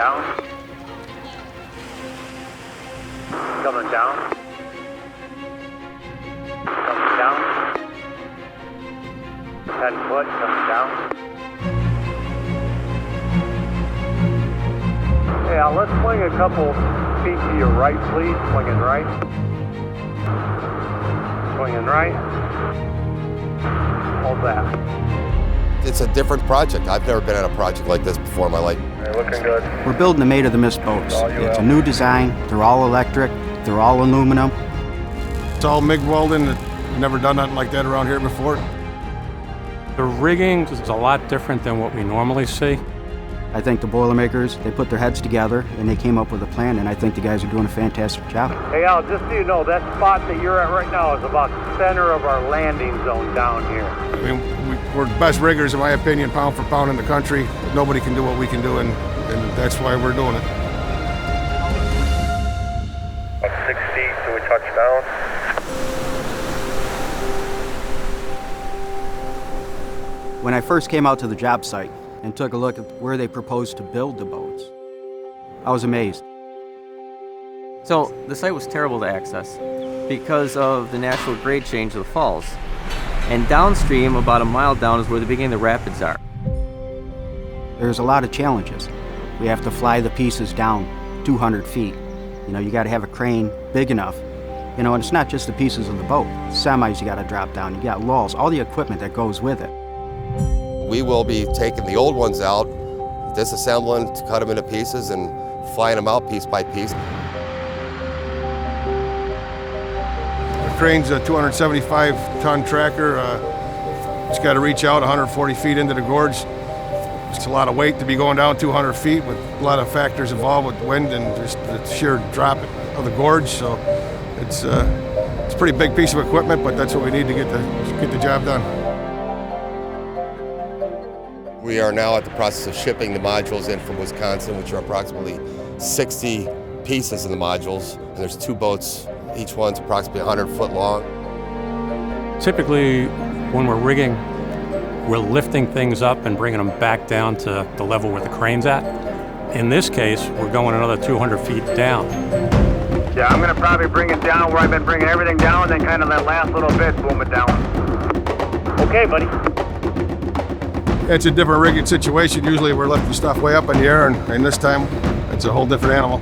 down. Coming down. Coming down. 10 foot, coming down. Yeah, let's swing a couple feet to your right, please. Swinging right. Swinging right. Hold that. It's a different project. I've never been on a project like this before in my life. Hey, looking good. We're building the Maid of the Mist boats. It's a new design. They're all electric. They're all aluminum. It's all MIG welding. Never done nothing like that around here before. The rigging is a lot different than what we normally see. I think the Boilermakers, they put their heads together and they came up with a plan, and I think the guys are doing a fantastic job. Hey Al, just so you know, that spot that you're at right now is about the center of our landing zone down here. I mean, we're the best riggers, in my opinion, pound for pound in the country. Nobody can do what we can do, and that's why we're doing it. About 6 feet till we touch down. When I first came out to the job site and took a look at where they proposed to build the boats, I was amazed. So the site was terrible to access because of the natural grade change of the falls. And downstream, about a mile down, is where the beginning of the rapids are. There's a lot of challenges. We have to fly the pieces down 200 feet. You know, you got to have a crane big enough. You know, and it's not just the pieces of the boat. Semis you got to drop down. You got lulls, all the equipment that goes with it. We will be taking the old ones out, disassembling, cut them into pieces, and flying them out piece by piece. The crane's a 275-ton tracker. It's got to reach out 140 feet into the gorge. It's a lot of weight to be going down 200 feet with a lot of factors involved with wind and just the sheer drop of the gorge. So it's a pretty big piece of equipment, but that's what we need to get the job done. We are now at the process of shipping the modules in from Wisconsin, which are approximately 60 pieces in the modules. And there's 2 boats, each one's approximately 100 foot long. Typically, when we're rigging, we're lifting things up and bringing them back down to the level where the crane's at. In this case, we're going another 200 feet down. Yeah, I'm going to probably bring it down where I've been bringing everything down, and then kind of that last little bit, boom it down. Okay, buddy. It's a different rigging situation. Usually we're lifting stuff way up in the air, and this time it's a whole different animal.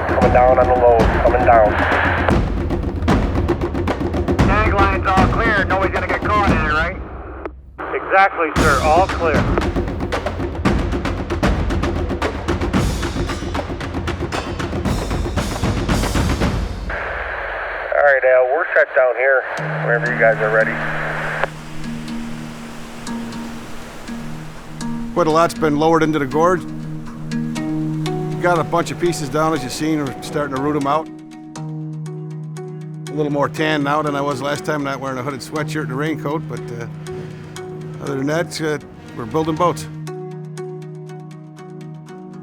Coming down on the load, coming down. Tag line's all clear, nobody's gonna get caught in it, right? Exactly, sir, all clear. All right, Al, we're set down here, whenever you guys are ready. Quite a lot's been lowered into the gorge. Got a bunch of pieces down, as you've seen. We're starting to root them out. A little more tan now than I was last time, not wearing a hooded sweatshirt and a raincoat, but other than that, we're building boats.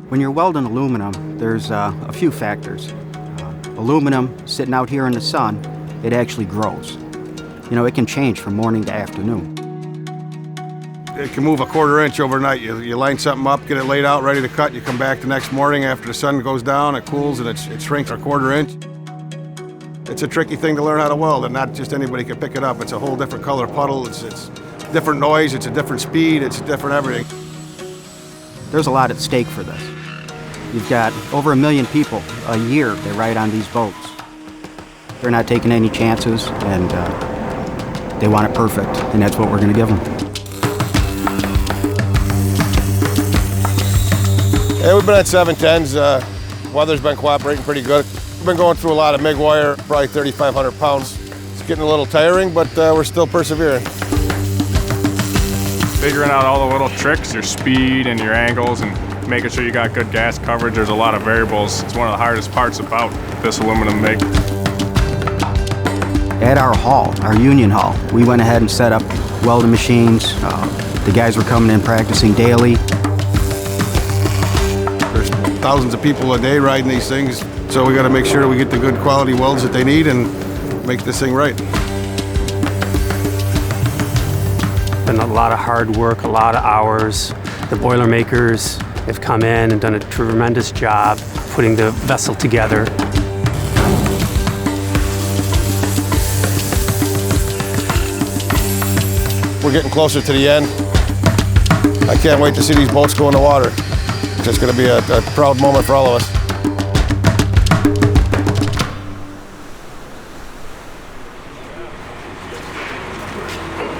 When you're welding aluminum, there's a few factors. Aluminum, sitting out here in the sun, it actually grows. You know, it can change from morning to afternoon. It can move a 1/4 inch overnight. You line something up, get it laid out, ready to cut. You come back the next morning after the sun goes down, it cools, and it shrinks a 1/4 inch. It's a tricky thing to learn how to weld, and not just anybody can pick it up. It's a whole different color puddle. It's different noise. It's a different speed. It's a different everything. There's a lot at stake for this. You've got over 1 million people a year that ride on these boats. They're not taking any chances, and they want it perfect, and that's what we're going to give them. Yeah, we've been at 710s. Weather's been cooperating pretty good. We've been going through a lot of MIG wire, probably 3,500 pounds. It's getting a little tiring, but we're still persevering. Figuring out all the little tricks, your speed and your angles, and making sure you got good gas coverage. There's a lot of variables. It's one of the hardest parts about this aluminum MIG. At our hall, our union hall, we went ahead and set up welding machines. The guys were coming in practicing daily. There's thousands of people a day riding these things, so we got to make sure we get the good quality welds that they need and make this thing right. Been a lot of hard work, a lot of hours. The Boilermakers have come in and done a tremendous job putting the vessel together. We're getting closer to the end. I can't wait to see these boats go in the water. It's just going to be a proud moment for all of us.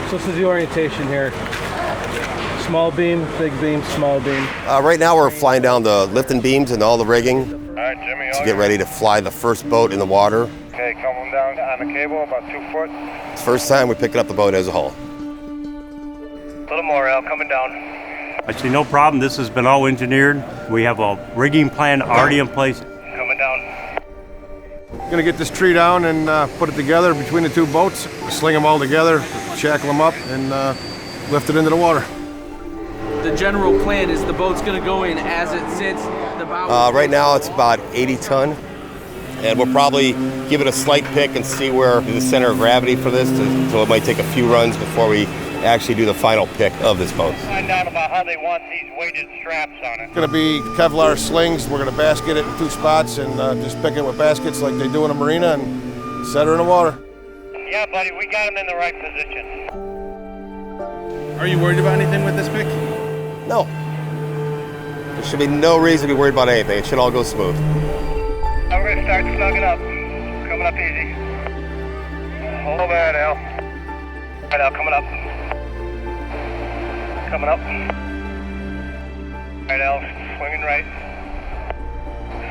So this is the orientation here. Small beam, big beam, small beam. Right now we're flying down the lifting beams and all the rigging All right, Jimmy. to get ready to fly the first boat in the water. Okay, coming down on the cable, about 2 foot. It's the first time we're picking up the boat as a whole. A little more, Al, coming down. I see no problem. This has been all engineered. We have a rigging plan already in place. Coming down. Going to get this tree down and put it together between the two boats, sling them all together, shackle them up, and lift it into the water. The general plan is the boat's going to go in as it sits. The bow. Right now it's about 80 ton, and we'll probably give it a slight pick and see where the center of gravity for this, so it might take a few runs before we actually do the final pick of this boat. Find out about how they want these weighted straps on it. It's going to be Kevlar slings. We're going to basket it in 2 spots and just pick it with baskets like they do in a marina and set her in the water. Yeah, buddy, we got them in the right position. Are you worried about anything with this pick? No. There should be no reason to be worried about anything. It should all go smooth. Now we're going to start snugging up. Coming up easy. Hold over that, Al. All right, Al, coming up. Coming up. All right, Al, swinging right.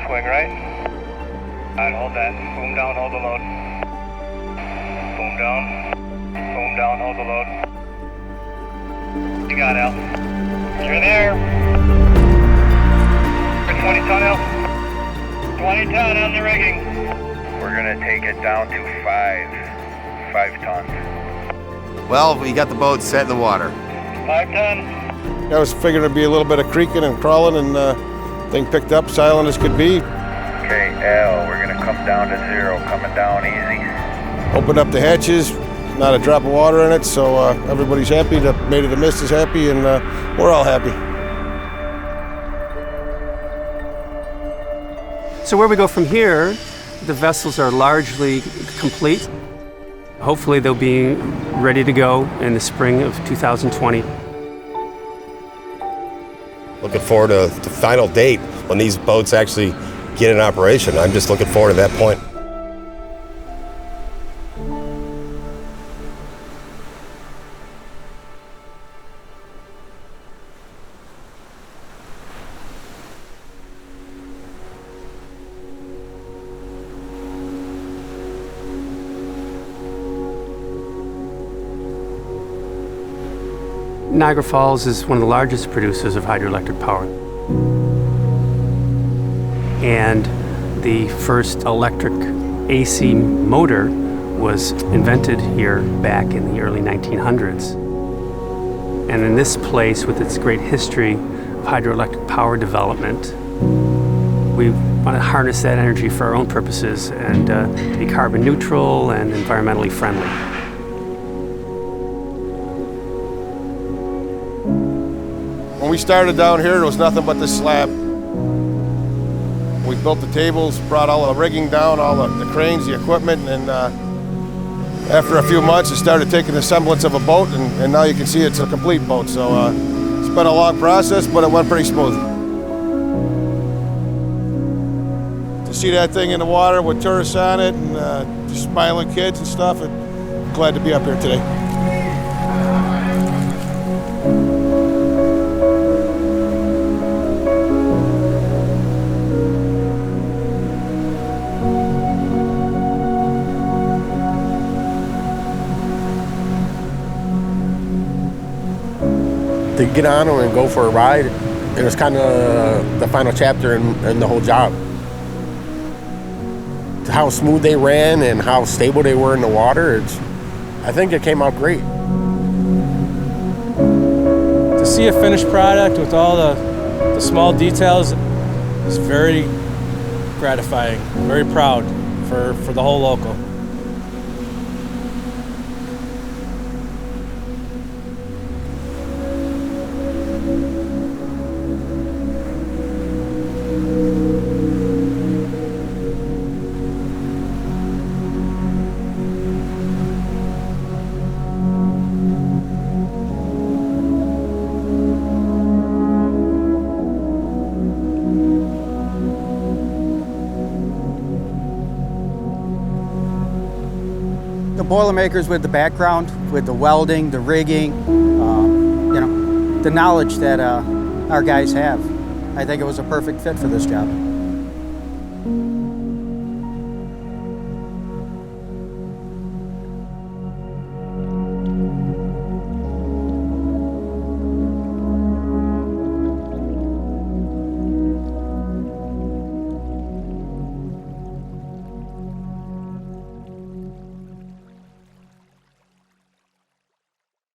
Swing right. All right, hold that. Boom down, hold the load. Boom down. Boom down, hold the load. You got it, Al. You're there. 20 ton, Al. 20 ton on the rigging. We're gonna take it down to 5 tons. Well, we got the boat set in the water. 5 ton. I was figuring there'd be a little bit of creaking and crawling, and thing picked up silent as could be. Okay, Al, we're gonna come down to 0, coming down easy. Opened up the hatches, not a drop of water in it, so everybody's happy. The Maid of the Mist is happy, and we're all happy. So where we go from here, the vessels are largely complete. Hopefully they'll be ready to go in the spring of 2020. Looking forward to the final date when these boats actually get in operation. I'm just looking forward to that point. Niagara Falls is one of the largest producers of hydroelectric power. And the first electric AC motor was invented here back in the early 1900s. And in this place, with its great history of hydroelectric power development, we want to harness that energy for our own purposes and to be carbon neutral and environmentally friendly. When we started down here, there was nothing but this slab. We built the tables, brought all the rigging down, all the cranes, the equipment, and after a few months, it started taking the semblance of a boat, and now you can see it's a complete boat. So it's been a long process, but it went pretty smooth. To see that thing in the water with tourists on it and just smiling kids and stuff, I'm glad to be up here today. To get on and go for a ride, it was kind of the final chapter in the whole job. How smooth they ran and how stable they were in the water, I think it came out great. To see a finished product with all the small details is very gratifying, very proud for the whole local. Boilermakers with the background, with the welding, the rigging, the knowledge that our guys have. I think it was a perfect fit for this job.